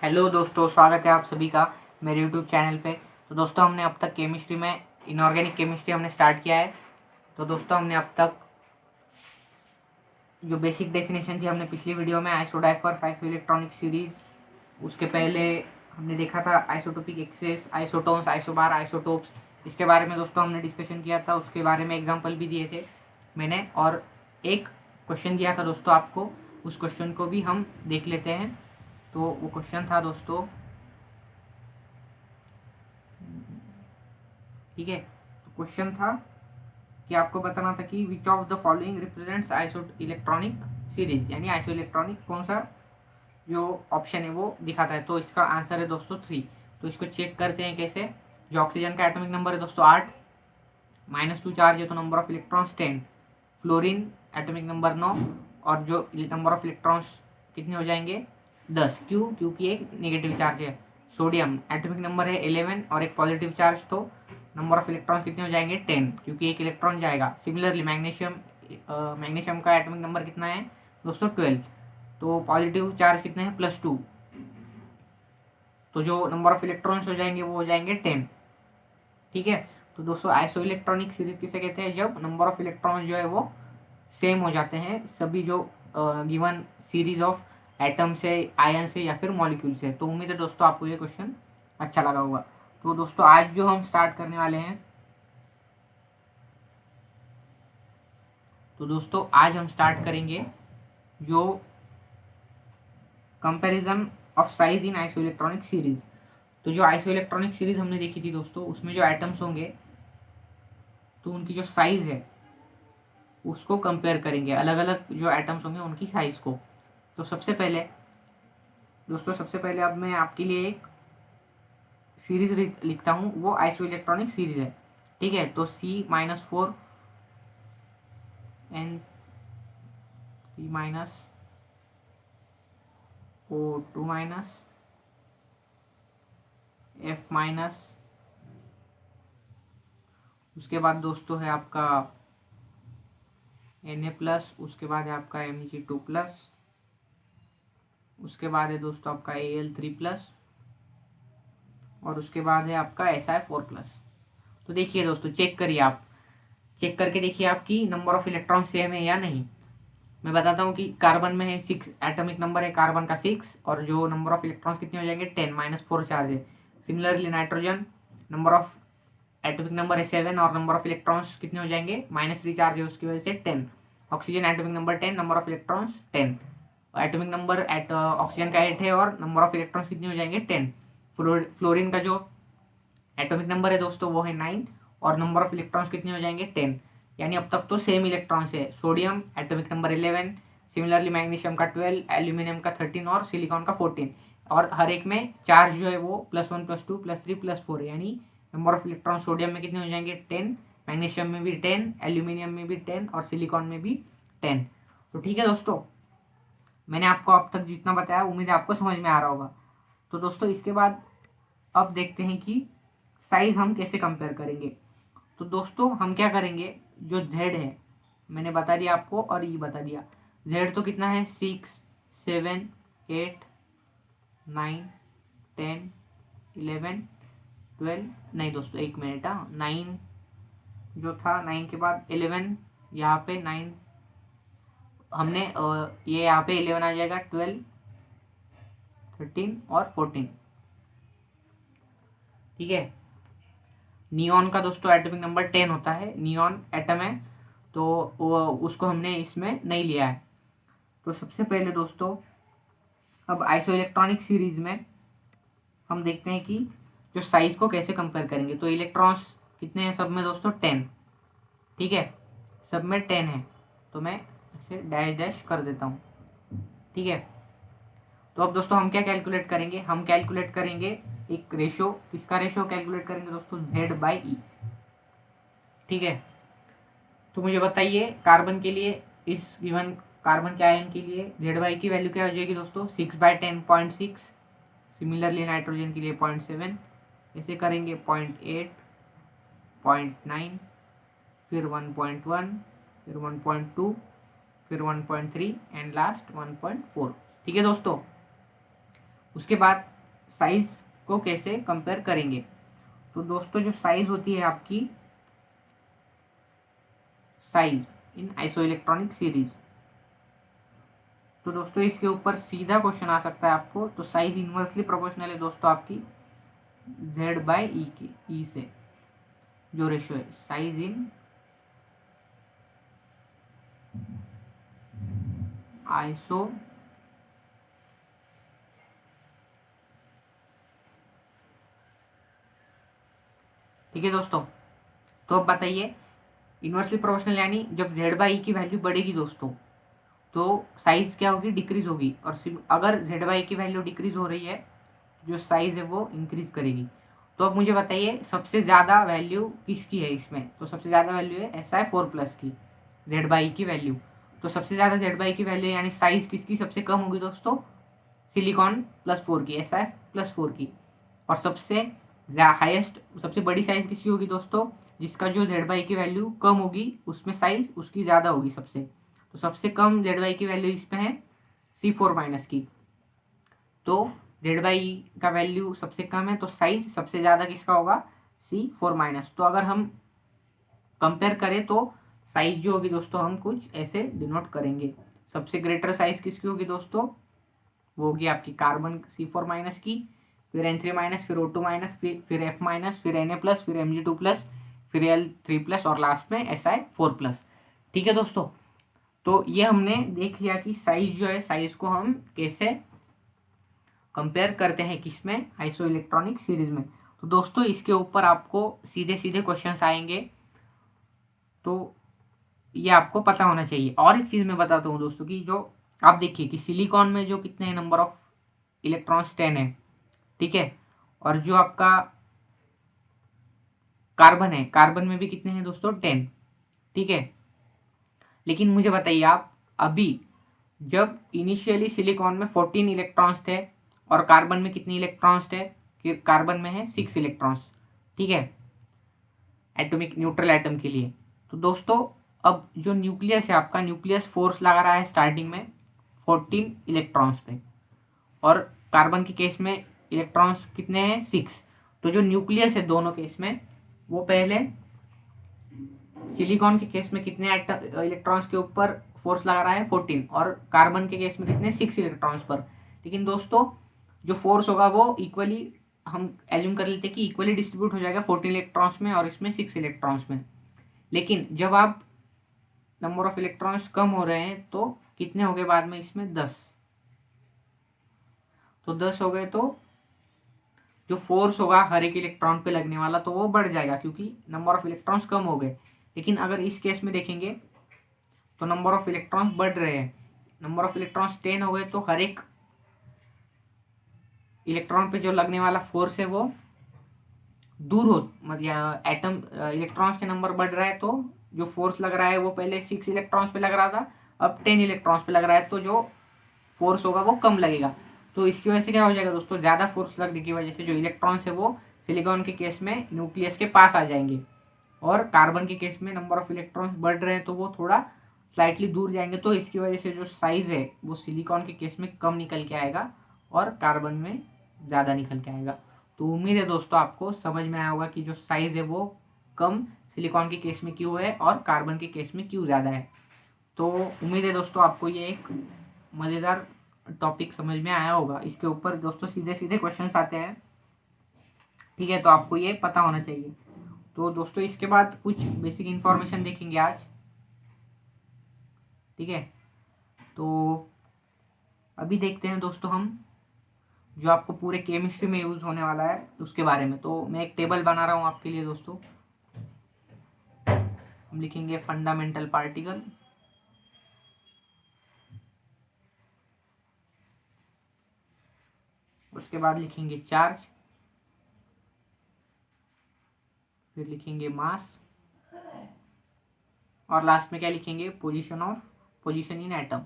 Hello दोस्तों, स्वागत है आप सभी का मेरे यूट्यूब चैनल पे। तो दोस्तों हमने अब तक केमिस्ट्री में इनऑर्गेनिक केमिस्ट्री हमने स्टार्ट किया है। तो दोस्तों हमने अब तक जो बेसिक डेफिनेशन थी हमने पिछली वीडियो में आइसोडाइफर्स, आइसोइलेक्ट्रॉनिक सीरीज, उसके पहले हमने देखा था isotopic excess, isotones, isobar, isotopes. इसके बारे में दोस्तों हमने डिस्कशन किया था, उसके बारे में एग्जाम्पल भी दिए थे मैंने, और एक क्वेश्चन दिया था दोस्तों आपको। उस क्वेश्चन को भी हम देख लेते हैं। तो वो क्वेश्चन था दोस्तों, ठीक है। तो क्वेश्चन था कि आपको बताना था कि which of the following represents iso electronic series, यानी आइसो इलेक्ट्रॉनिक कौन सा जो ऑप्शन है वो दिखाता है। तो इसका आंसर है दोस्तों 3। तो इसको चेक करते हैं कैसे। जो ऑक्सीजन का एटॉमिक नंबर है दोस्तों 8, -2 चार्ज है तो number of electrons 10। Fluorine atomic number 9, और जो नंबर ऑफ इलेक्ट्रॉन्स कितने हो जाएंगे 10। क्यों? क्योंकि एक नेगेटिव चार्ज है। सोडियम एटॉमिक नंबर है 11 और एक पॉजिटिव चार्ज, तो नंबर ऑफ इलेक्ट्रॉन कितने हो जाएंगे 10, क्योंकि एक इलेक्ट्रॉन जाएगा। सिमिलरली मैग्नीशियम का एटॉमिक नंबर कितना है दोस्तों 12, तो पॉजिटिव चार्ज कितने हैं +2, तो जो नंबर ऑफ इलेक्ट्रॉन्स हो जाएंगे वो हो जाएंगे 10। ठीक है। तो दोस्तों आइसो इलेक्ट्रॉनिक सीरीज किसे कहते हैं? जब नंबर ऑफ इलेक्ट्रॉन जो है वो सेम हो जाते हैं सभी जो गिवन सीरीज ऑफ एटम से, आयन से या फिर मॉलिक्यूल से। तो उम्मीद है दोस्तों आपको ये क्वेश्चन अच्छा लगा होगा। तो दोस्तों आज जो हम स्टार्ट करने वाले हैं, तो दोस्तों आज हम स्टार्ट करेंगे जो comparison of size in iso electronic series. तो जो आइसो इलेक्ट्रॉनिक सीरीज हमने देखी थी दोस्तों, उसमें जो एटम्स होंगे तो उनकी जो साइज है उसको कंपेयर करेंगे, अलग अलग जो एटम्स होंगे उनकी साइज को। तो सबसे पहले दोस्तों, सबसे पहले अब मैं आपके लिए एक सीरीज लिखता हूँ, वो आइसो इलेक्ट्रॉनिक सीरीज है। ठीक है। तो C-4 N3-O2-, F-, उसके बाद दोस्तों है आपका Na+, उसके बाद है आपका Mg2+, उसके बाद है दोस्तों आपका Al3+, और उसके बाद है आपका Si4+। तो देखिए दोस्तों, चेक करिए आप, चेक करके देखिए आपकी नंबर ऑफ इलेक्ट्रॉन सेम है या नहीं। मैं बताता हूँ कि कार्बन में है 6, एटॉमिक नंबर है कार्बन का 6, और जो नंबर ऑफ इलेक्ट्रॉन्स कितने हो जाएंगे 10, -4 चार्ज है। Similarly nitrogen number of atomic number है 7, और नंबर ऑफ इलेक्ट्रॉन्स कितने हो जाएंगे -3 चार्ज है, उसकी वजह से 10। Oxygen atomic number 10, number of electrons 10। Atomic number oxygen का 8 है और नंबर ऑफ इलेक्ट्रॉन्स कितने हो जाएंगे 10। फ्लोरीन का जो एटॉमिक नंबर है दोस्तों वो है 9, और नंबर ऑफ इलेक्ट्रॉन्स कितने हो जाएंगे 10। यानी अब तक तो सेम इलेक्ट्रॉन्स है। Sodium atomic number 11, similarly magnesium का 12, एल्यूमिनियम का 13 और सिलिकॉन का 14। और हर एक में चार्ज जो है वो +1, +2, +3, +4 है। यानी नंबर ऑफ इलेक्ट्रॉन सोडियम में कितने हो जाएंगे 10, मैग्नीशियम में भी 10, एल्यूमिनियम में भी 10 और सिलिकॉन में भी 10। तो ठीक है दोस्तों, मैंने आपको अब तक जितना बताया उम्मीद है आपको समझ में आ रहा होगा। तो दोस्तों इसके बाद अब देखते हैं कि साइज हम कैसे कंपेयर करेंगे। तो दोस्तों हम क्या करेंगे, जो Z है मैंने बता दिया आपको, और ये बता दिया। Z तो कितना है 6, 7, 8, 9, 10, 11, 12, नहीं दोस्तों एक मिनट, 9 जो था, 9 के बाद 11, यहाँ पे 9 हमने ये यहाँ पे 11 आ जाएगा, 12, 13 और 14। ठीक है। नियॉन का दोस्तों एटॉमिक नंबर 10 होता है, नियॉन एटम है, तो वो उसको हमने इसमें नहीं लिया है। तो सबसे पहले दोस्तों अब आइसो इलेक्ट्रॉनिक सीरीज में हम देखते हैं कि जो साइज को कैसे कंपेयर करेंगे। तो इलेक्ट्रॉन्स कितने हैं सब में दोस्तों 10। ठीक है, सब में 10 है, तो मैं इसे डैश डैश कर देता हूँ। ठीक है। तो अब दोस्तों हम क्या कैलकुलेट करेंगे, हम कैलकुलेट करेंगे एक रेशो। किसका रेशो कैलकुलेट करेंगे दोस्तों? Z/E। ठीक है। तो मुझे बताइए कार्बन के लिए, इस गिवन कार्बन के आयन के लिए Z/E की वैल्यू क्या हो जाएगी दोस्तों? 6/10, 0.6। सिमिलरली नाइट्रोजन के लिए 0.7, ऐसे करेंगे 0.8, 0.9, फिर 1.1, फिर 1.2, फिर 1.3 एंड लास्ट 1.4। ठीक है दोस्तों, उसके बाद साइज को कैसे कंपेयर करेंगे। तो दोस्तों जो साइज होती है आपकी, साइज इन आइसोइलेक्ट्रॉनिक सीरीज, तो दोस्तों इसके ऊपर सीधा क्वेश्चन आ सकता है आपको। तो साइज इनवर्सली प्रोपोर्शनल है दोस्तों आपकी Z बाई ई की, ई से जो रेशियो है साइज इन आइसो ठीक है दोस्तों। तो अब बताइए इनवर्सली प्रोपोर्शनल यानी जब Z बाई ई की वैल्यू बढ़ेगी दोस्तों तो साइज क्या होगी, डिक्रीज होगी। और अगर Z बाई की वैल्यू डिक्रीज हो रही है जो साइज है वो इंक्रीज करेगी। तो अब मुझे बताइए सबसे ज़्यादा वैल्यू किसकी है इसमें। तो सबसे ज़्यादा वैल्यू है Si4+ की, Z बाई की वैल्यू। तो सबसे ज़्यादा Z बाई की वैल्यू यानी साइज किसकी सबसे कम होगी दोस्तों, सिलिकॉन +4 की, Si+4 की। और सबसे हाईएस्ट सबसे बड़ी साइज किसकी होगी दोस्तों, जिसका जो Z बाई की वैल्यू कम होगी उसमें साइज उसकी ज़्यादा होगी सबसे। तो सबसे कम Z बाई की वैल्यू इसमें है C4- की। तो Z बाई का वैल्यू सबसे कम है तो साइज सबसे ज़्यादा किसका होगा, C4-। तो अगर हम कंपेयर करें तो साइज जो होगी दोस्तों हम कुछ ऐसे डिनोट करेंगे। सबसे ग्रेटर साइज किसकी होगी दोस्तों, वो होगी आपकी कार्बन C4- की, फिर N3-, फिर O2-, फिर F-, फिर Na+, फिर Mg2+, फिर Al3+, और लास्ट में Si4+। ठीक है दोस्तों। तो ये हमने देख लिया कि साइज जो है साइज को हम कैसे कंपेयर करते हैं किसमें, आइसो इलेक्ट्रॉनिक सीरीज में। तो दोस्तों इसके ऊपर आपको सीधे सीधे क्वेश्चंस आएंगे तो ये आपको पता होना चाहिए। और एक चीज़ मैं बताता हूँ दोस्तों कि जो आप देखिए कि सिलिकॉन में जो कितने नंबर ऑफ इलेक्ट्रॉन्स 10 है, ठीक है। और जो आपका कार्बन है, कार्बन में भी कितने हैं दोस्तों 10, ठीक है। लेकिन मुझे बताइए आप, अभी जब इनिशियली सिलिकॉन में 14 इलेक्ट्रॉन्स थे और कार्बन में कितने इलेक्ट्रॉन्स थे, कि कार्बन में है 6 इलेक्ट्रॉन्स, ठीक है, एटॉमिक न्यूट्रल एटम के लिए। तो दोस्तों अब जो न्यूक्लियस है आपका, न्यूक्लियस फोर्स लगा रहा है स्टार्टिंग में 14 इलेक्ट्रॉन्स पे, और कार्बन के केस में इलेक्ट्रॉन्स कितने हैं 6। तो जो न्यूक्लियस है दोनों केस में वो पहले सिलिकॉन के केस में कितने इलेक्ट्रॉन्स के ऊपर फोर्स लगा रहा है 14, और कार्बन के केस में कितने 6 इलेक्ट्रॉन्स पर। लेकिन दोस्तों जो फोर्स होगा वो इक्वली, हम एज्यूम कर लेते हैं कि इक्वली डिस्ट्रीब्यूट हो जाएगा 14 इलेक्ट्रॉन्स में और इसमें 6 इलेक्ट्रॉन्स में। लेकिन जब आप नंबर ऑफ इलेक्ट्रॉन्स कम हो रहे हैं तो कितने हो गए बाद में इसमें 10। तो 10 हो गए तो जो फोर्स होगा हर एक इलेक्ट्रॉन पे लगने वाला तो वो बढ़ जाएगा क्योंकि नंबर ऑफ इलेक्ट्रॉन्स कम हो गए। लेकिन अगर इस केस में देखेंगे तो नंबर ऑफ इलेक्ट्रॉन्स बढ़ रहे हैं, नंबर ऑफ इलेक्ट्रॉन्स 10 हो गए तो हर एक इलेक्ट्रॉन पे जो लगने वाला फोर्स है वो दूर हो, मतलब एटम इलेक्ट्रॉन्स के नंबर बढ़ रहा है तो जो फोर्स लग रहा है वो पहले 6 इलेक्ट्रॉन्स पे लग रहा था, अब 10 इलेक्ट्रॉन्स पे लग रहा है तो जो फोर्स होगा वो कम लगेगा। तो इसकी वजह से क्या हो जाएगा दोस्तों, ज़्यादा फोर्स लगने की वजह से जो इलेक्ट्रॉन्स है वो सिलिकॉन के केस में न्यूक्लियस के पास आ जाएंगे, और कार्बन के केस में नंबर ऑफ इलेक्ट्रॉन्स बढ़ रहे हैं तो वो थोड़ा स्लाइटली दूर जाएंगे। तो इसकी वजह से जो साइज है वो सिलिकॉन के केस में कम निकल के आएगा और कार्बन में ज़्यादा निकल के आएगा। तो उम्मीद है दोस्तों आपको समझ में आया होगा कि जो साइज है वो कम सिलिकॉन के केस में क्यों है और कार्बन के केस में क्यों ज़्यादा है। तो उम्मीद है दोस्तों आपको ये एक मज़ेदार टॉपिक समझ में आया होगा। इसके ऊपर दोस्तों सीधे सीधे क्वेश्चंस आते हैं, ठीक है, तो आपको ये पता होना चाहिए। तो दोस्तों इसके बाद कुछ बेसिक इन्फॉर्मेशन देखेंगे आज, ठीक है। तो अभी देखते हैं दोस्तों हम जो आपको पूरे केमिस्ट्री में यूज़ होने वाला है उसके बारे में। तो मैं एक टेबल बना रहा हूँ आपके लिए दोस्तों। हम लिखेंगे फंडामेंटल पार्टिकल, उसके बाद लिखेंगे चार्ज, फिर लिखेंगे मास, और लास्ट में क्या लिखेंगे, पोजीशन इन एटम।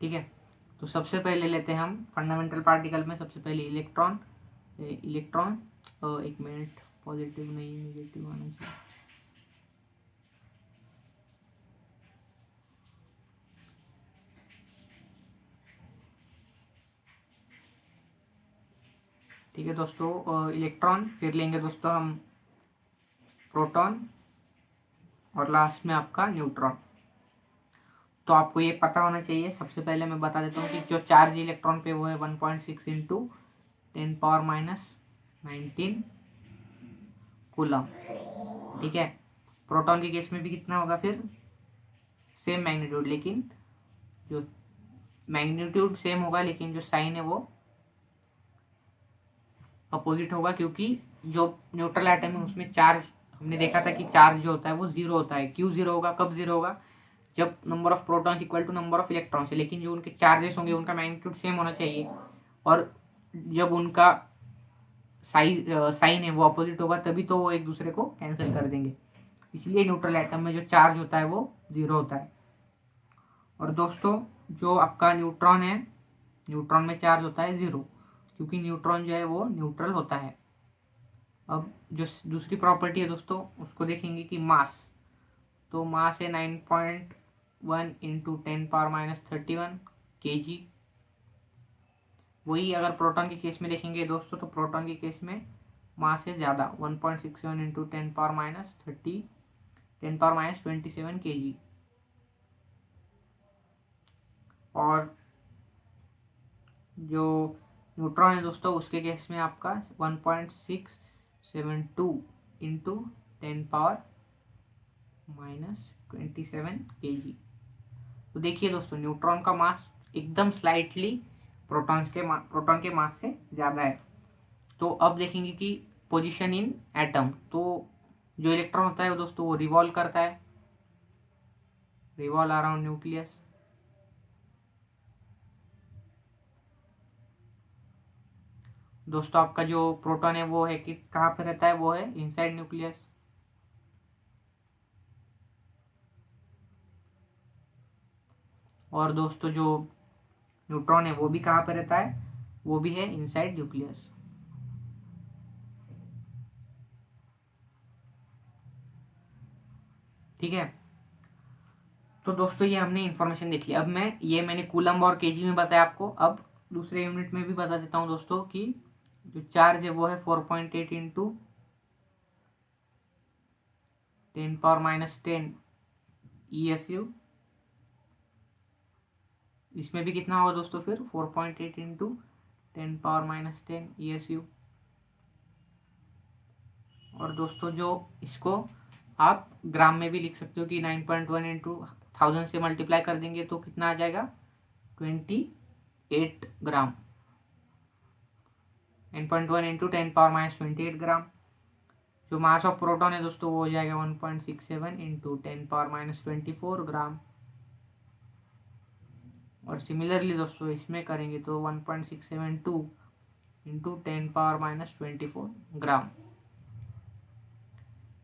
ठीक है। तो सबसे पहले लेते हैं हम फंडामेंटल पार्टिकल में सबसे पहले इलेक्ट्रॉन। इलेक्ट्रॉन, एक मिनट, पॉजिटिव नहीं नेगेटिव आना चाहिए। ठीक है दोस्तों, इलेक्ट्रॉन, फिर लेंगे दोस्तों हम प्रोटॉन, और लास्ट में आपका न्यूट्रॉन। तो आपको ये पता होना चाहिए। सबसे पहले मैं बता देता हूँ कि जो चार्ज इलेक्ट्रॉन पे वो है 1.6 इंटू 10⁻⁹ कूलम। ठीक है। प्रोटॉन के केस में भी कितना होगा फिर, सेम मैग्नीट्यूड, लेकिन जो मैग्नीट्यूड सेम होगा लेकिन जो साइन है वो अपोजिट होगा, क्योंकि जो न्यूट्रल एटम है उसमें चार्ज, हमने देखा था कि चार्ज जो होता है वो जीरो होता है। क्यों जीरो होगा, कब जीरो होगा, जब number of protons equal to number of electrons है। लेकिन जो उनके चार्जेस होंगे उनका मैग्नीट्यूड सेम होना चाहिए, और जब उनका साइन है वो अपोजिट होगा, तभी तो वो एक दूसरे को कैंसिल कर देंगे। इसलिए न्यूट्रल एटम में जो चार्ज होता है वो जीरो होता है। और दोस्तों जो आपका न्यूट्रॉन है, न्यूट्रॉन में चार्ज होता है जीरो, क्योंकि न्यूट्रॉन जो है वो न्यूट्रल होता है। अब जो दूसरी प्रॉपर्टी है दोस्तों उसको देखेंगे कि मास। तो मास है 9.1 इंटू 10⁻31 kg। वही अगर प्रोटॉन के केस में देखेंगे दोस्तों, तो प्रोटॉन के केस में मास है ज़्यादा, 1.67 इंटू 10⁻27 kg। और जो न्यूट्रॉन है दोस्तों उसके केस में आपका 1.672 इंटू 10⁻⁻27 kg। तो देखिए दोस्तों न्यूट्रॉन का मास एकदम स्लाइटली प्रोटॉन के मास से ज़्यादा है। तो अब देखेंगे कि पोजीशन इन एटम। तो जो इलेक्ट्रॉन होता है वो दोस्तों वो रिवॉल्व करता है, रिवॉल्व अराउंड न्यूक्लियस। दोस्तों आपका जो प्रोटॉन है वो है कि कहाँ पे रहता है, वो है इनसाइड न्यूक्लियस। और दोस्तों जो न्यूट्रॉन है वो भी कहाँ पे रहता है, वो भी है इनसाइड न्यूक्लियस। ठीक है। तो दोस्तों ये हमने इंफॉर्मेशन देख ली। अब मैंने कूलम और केजी में बताया आपको। अब दूसरे यूनिट में भी बता देता हूँ दोस्तों कि जो चार्ज है वो है 4.8 इंटू 10⁻10 ESU। इसमें भी कितना होगा दोस्तों फिर 4.8 इंटू 10⁻10 ESU। और दोस्तों जो इसको आप ग्राम में भी लिख सकते हो कि 9.1 इंटू 1000 से मल्टीप्लाई कर देंगे तो कितना आ जाएगा 28 ग्राम। 9.1 इंटू 10⁻28 ग्राम। जो मास ऑफ प्रोटॉन है दोस्तों वो हो जाएगा 1.67 इंटू 10⁻24 ग्राम। और सिमिलरली दोस्तों इसमें करेंगे तो 1.672 इंटू 10⁻24 ग्राम।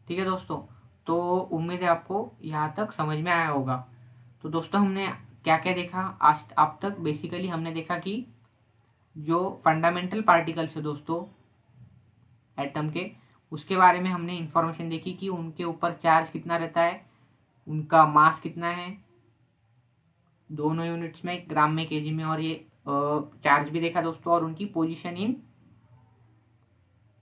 ठीक है दोस्तों, तो उम्मीद है आपको यहाँ तक समझ में आया होगा। तो दोस्तों हमने क्या क्या देखा आज अब तक। बेसिकली हमने देखा कि जो फंडामेंटल पार्टिकल्स है दोस्तों एटम के, उसके बारे में हमने इंफॉर्मेशन देखी कि उनके ऊपर चार्ज कितना रहता है, उनका मास कितना है दोनों यूनिट्स में, ग्राम में, केजी में, और ये चार्ज भी देखा दोस्तों, और उनकी पोजीशन इन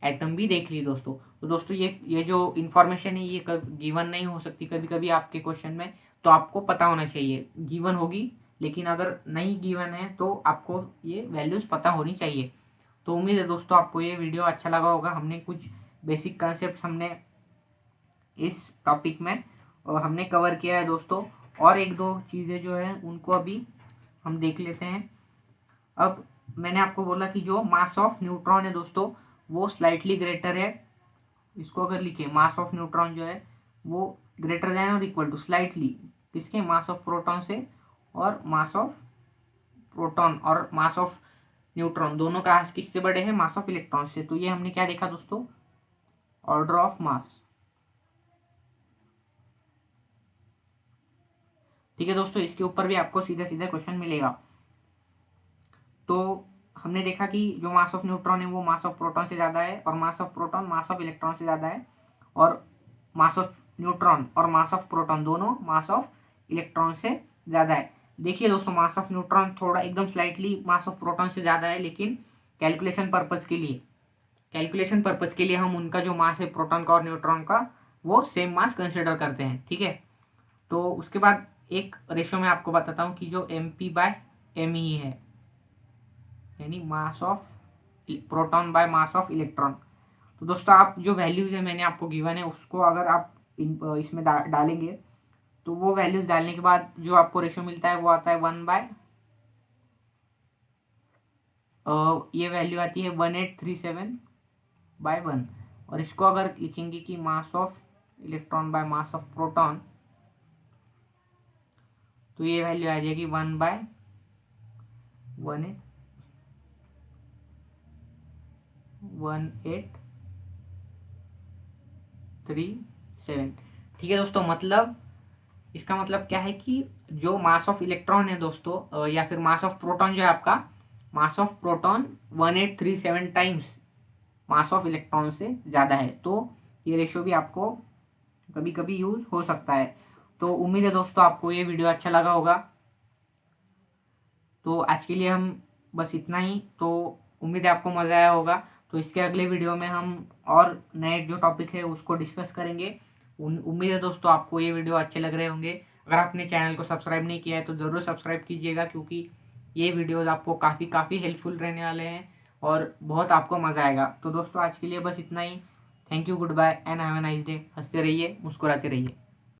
एटम भी देख ली दोस्तों। तो दोस्तों ये जो इन्फॉर्मेशन है ये गिवन नहीं हो सकती कभी कभी आपके क्वेश्चन में, तो आपको पता होना चाहिए। गिवन होगी लेकिन अगर नहीं गिवन है तो आपको ये वैल्यूज पता होनी चाहिए। तो उम्मीद है दोस्तों आपको ये वीडियो अच्छा लगा होगा। हमने कुछ बेसिक कंसेप्ट हमने इस टॉपिक में हमने कवर किया है दोस्तों। और एक दो चीज़ें जो है उनको अभी हम देख लेते हैं। अब मैंने आपको बोला कि जो मास ऑफ न्यूट्रॉन है दोस्तों वो स्लाइटली ग्रेटर है। इसको अगर लिखे मास ऑफ न्यूट्रॉन जो है वो ग्रेटर देन और इक्वल टू स्लाइटली किसके, मास ऑफ प्रोटॉन से, और मास ऑफ प्रोटॉन और मास ऑफ न्यूट्रॉन दोनों का किससे बड़े हैं, मास ऑफ इलेक्ट्रॉन से। तो ये हमने क्या देखा दोस्तों, ऑर्डर ऑफ मास। ठीक है दोस्तों, इसके ऊपर भी आपको सीधा सीधा क्वेश्चन मिलेगा। तो हमने देखा कि जो मास ऑफ न्यूट्रॉन है वो मास ऑफ प्रोटॉन से ज़्यादा है, और mass of proton mass of electron से ज़्यादा है, और मास ऑफ न्यूट्रॉन और मास ऑफ प्रोटॉन दोनों मास ऑफ इलेक्ट्रॉन से ज़्यादा है। देखिए दोस्तों मास ऑफ न्यूट्रॉन थोड़ा एकदम स्लाइटली मास ऑफ प्रोटॉन से ज़्यादा है, लेकिन कैलकुलेशन पर्पज़ के लिए कैलकुलेशन पर्पज़ के लिए हम उनका जो मास है प्रोटॉन का और न्यूट्रॉन का वो सेम मास कंसिडर करते हैं, ठीक है। तो उसके बाद एक रेशो में आपको बताता हूँ कि जो mp/me है, यानी mass of proton by mass of electron. तो दोस्तों आप जो वैल्यूज है मैंने आपको गिवन है उसको अगर आप इसमें डालेंगे तो वो वैल्यूज डालने के बाद जो आपको रेशो मिलता है वो आता है 1 बाय ये वैल्यू आती है 1837/1। और इसको अगर लिखेंगे कि mass of electron by mass of proton तो ये वैल्यू आ जाएगी 1/1837। ठीक है दोस्तों, मतलब इसका मतलब क्या है कि जो मास ऑफ इलेक्ट्रॉन है दोस्तों या फिर मास ऑफ प्रोटॉन जो है आपका, mass of proton 1837 times mass of electron से ज़्यादा है। तो ये रेशियो भी आपको कभी कभी यूज़ हो सकता है। तो उम्मीद है दोस्तों आपको ये वीडियो अच्छा लगा होगा। तो आज के लिए हम बस इतना ही। तो उम्मीद है आपको मज़ा आया होगा। तो इसके अगले वीडियो में हम और नए जो टॉपिक है उसको डिस्कस करेंगे। उम्मीद है दोस्तों आपको ये वीडियो अच्छे लग रहे होंगे। अगर आपने चैनल को सब्सक्राइब नहीं किया है तो ज़रूर सब्सक्राइब कीजिएगा, क्योंकि ये वीडियोज़ आपको काफ़ी हेल्पफुल रहने वाले हैं और बहुत आपको मज़ा आएगा। तो दोस्तों आज के लिए बस इतना ही। Thank you, goodbye and have a nice day. हंसते रहिए, मुस्कुराते रहिए।